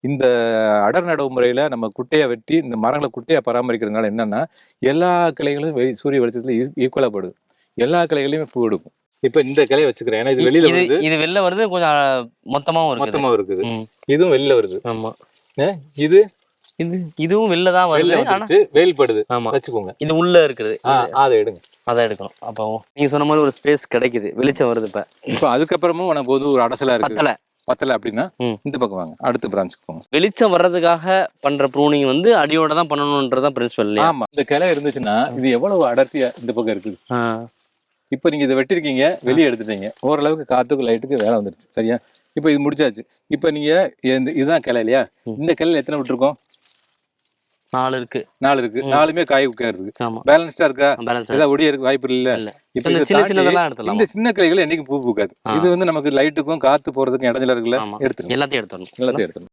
இந்த அடர் நடவு முறையில நம்ம குட்டையை வெட்டி இந்த மரங்களை குட்டையா பராமரிக்கிறதுனால என்னன்னா எல்லா கிளைகளும் சூரிய வெளிச்சத்துல ஈக்குவலா படுது. எல்லா கிளைகளையுமே பூ எடுக்கும். இப்ப இந்த கிளையை வச்சுக்கிறேன், ஏன்னா இது வெளியில வருது. இது வெளில வருது, கொஞ்சம் மொத்தமாவும் இருக்குது. இதுவும் வெளில வருது. ஆமா, இதுவும் வெளில தான் வருது. வெயில் படுது. ஆமா, வச்சுக்கோங்க. இது உள்ள இருக்குது, அதை எடுங்க. அதான் எடுக்கணும். அப்போ நீங்க சொன்ன மாதிரி ஒரு ஸ்பேஸ் கிடைக்குது, வெளிச்சம் வருது. இப்ப அதுக்கப்புறமும் உனக்கு ஒரு அடசலா இருக்கு, பத்தல அப்படின்னா இந்த பக்கம் வாங்க, அடுத்த பிரான்ச்சுக்கு போங்க. வெளிச்சம் வர்றதுக்காக பண்ற ப்ரூனிங் வந்து அடியோட தான் பண்ணணும்ன்றதான் பிரின்சிபல் இல்லையா? ஆமா, இந்த கிளை இருந்துச்சுன்னா இது எவ்வளவு அடர்த்தியா இந்த பக்கம் இருக்குது. இப்ப நீங்க இதை வெட்டிருக்கீங்க, வெளியே எடுத்துட்டீங்க, ஓரளவுக்கு காத்துக்கு லைட்டுக்கு வேலை வந்துருச்சு. சரியா? இப்ப இது முடிச்சாச்சு. இப்ப நீங்க இதுதான் கிளை இல்லையா? இந்த கிளையில எத்தனை விட்டுருக்கோம்? 4 இருக்கு. 4மே காய் உட்காருது. பேலன்ஸ்டா இருக்கா? ஏதாவது ஒடிய இருக்கு வாய்ப்பு இல்ல. இப்ப இந்த சின்ன கிளைகள் என்னைக்கு பூ பூக்காது. இது வந்து நமக்கு லைட்டுக்கும் காத்து போறதுக்கும் இடைஞ்சலா இருக்குல்ல, எல்லாத்தையும் எடுத்துடணும்.